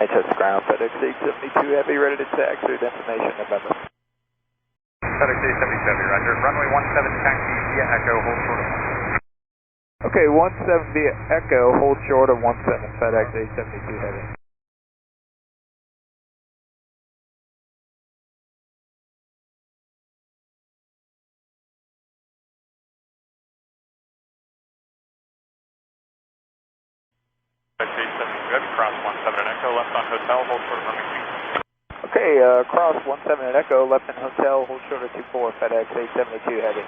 Manchester ground, FedEx 872 Heavy, ready to taxi, destination November. FedEx 872 Heavy, roger. Runway 17 taxi via Echo, hold short of 1. Okay, 17 via Echo, hold short of 17, FedEx 872 Heavy. FedEx 872 Heavy, cross 17 at Echo, left on hotel, hold short of runway 2. Okay, cross 17 at Echo, left in hotel, hold short of 24, FedEx 872 Heavy.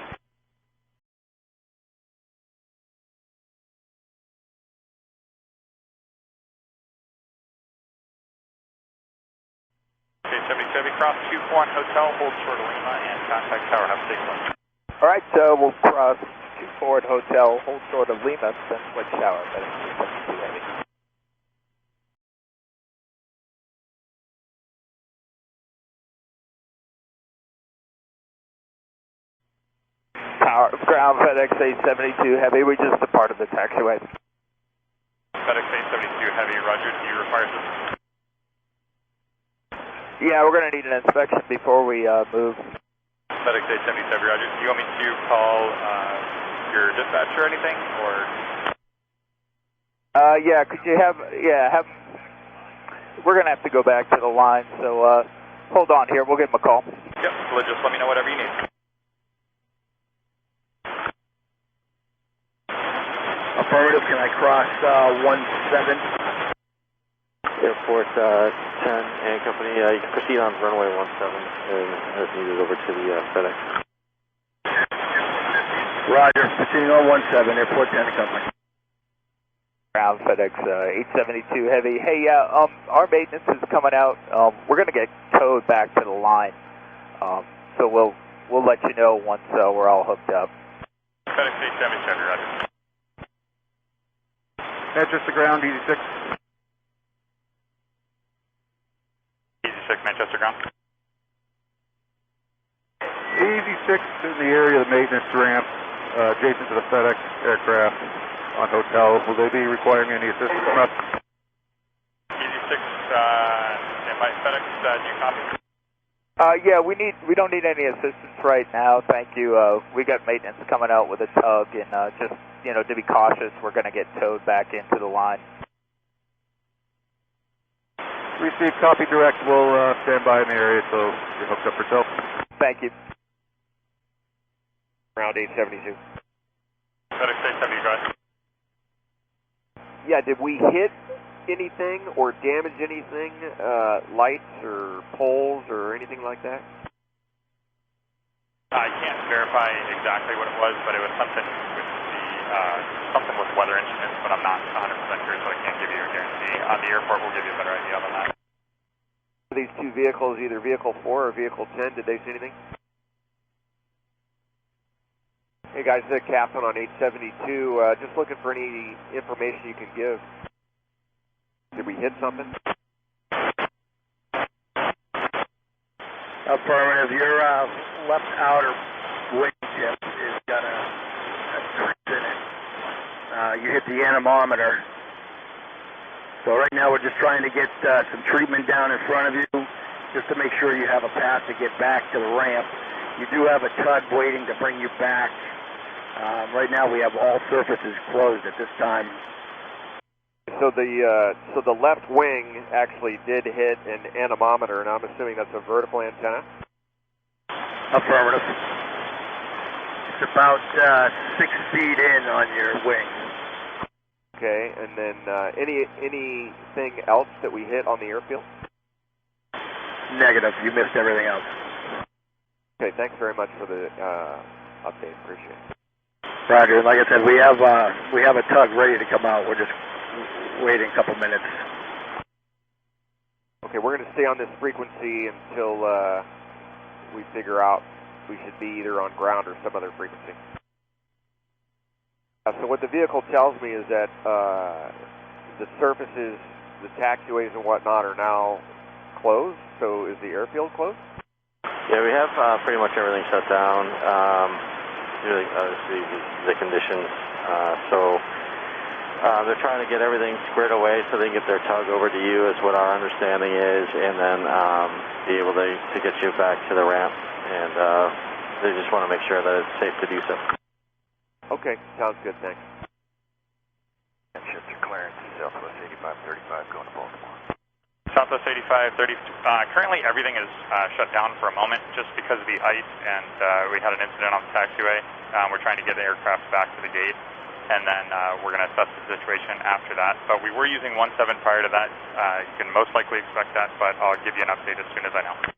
Okay, 72 Heavy, cross 21 hotel, hold short of Lima, and contact tower, have a safe flight. Alright, we'll cross 24 at hotel, hold short of Lima, then switch tower, FedEx 872 Heavy. Tower, ground FedEx 872 Heavy, we just departed the taxiway. FedEx 872 Heavy, roger. Do you require assistance? Yeah, we're going to need an inspection before we move. FedEx 872 Heavy, roger. Do you want me to call your dispatcher or anything, or? Yeah, could you have, we're going to have to go back to the line, so hold on here, we'll give him a call. Yep, so just let me know whatever you need. Affirmative, can I cross 17? Airport 10 and company, you can proceed on runway 17 and as needed over to the FedEx. Roger, proceeding on 17, Airport 10 and company. Ground FedEx 872 Heavy. Hey, our maintenance is coming out. We're going to get towed back to the line, so we'll let you know once we're all hooked up. FedEx 872 Heavy, roger. Manchester ground, Easy 6. Easy 6, Manchester ground. Easy 6 in the area of the maintenance ramp, adjacent to the FedEx aircraft on hotel. Will they be requiring any assistance from us? Easy 6, stand by FedEx, do you copy? Yeah, we don't need any assistance right now, thank you. We got maintenance coming out with a tug, and just, to be cautious, we're going to get towed back into the line. Received, copy direct. We'll stand by in the area so you're hooked up yourself. Thank you. Ground 872. FedEx 872, go ahead. Yeah, did we hit anything or damage anything, lights or poles or anything like that? I can't verify exactly what it was, but it was something with something with weather instruments, but I'm not 100% sure, so I can't give you a guarantee. On the airport, we'll give you a better idea on that. These two vehicles, either vehicle 4 or vehicle 10, did they see anything? Hey guys, this is Captain on 872. Just looking for any information you can give. Did we hit something? Affirmative. Your left outer wing tip has got a crease in it. You hit the anemometer. So right now we're just trying to get some treatment down in front of you, just to make sure you have a path to get back to the ramp. You do have a tug waiting to bring you back. Right now we have all surfaces closed at this time. So the left wing actually did hit an anemometer, and I'm assuming that's a vertical antenna? Affirmative. It's about 6 feet in on your wing. Okay, and then anything else that we hit on the airfield? Negative. You missed everything else. Okay, thanks very much for the update. Appreciate it. Roger. Like I said, we have a tug ready to come out. We're just waiting a couple minutes. Okay, we're going to stay on this frequency until we figure out we should be either on ground or some other frequency. So what the vehicle tells me is that the surfaces, the taxiways and whatnot are now closed. So is the airfield closed? Yeah, we have pretty much everything shut down. Really, obviously, the conditions. So They're trying to get everything squared away so they can get their tug over to you is what our understanding is, and then be able to get you back to the ramp, and they just want to make sure that it's safe to do so. Okay, sounds good, thanks. Shifter clearance, Southwest 8535 going to Baltimore. Southwest 8530, currently everything is shut down for a moment just because of the ice, and we had an incident on the taxiway. We're trying to get the aircraft back to the gate, and then we're going to assess the situation after that. But we were using 17 prior to that. You can most likely expect that, but I'll give you an update as soon as I know.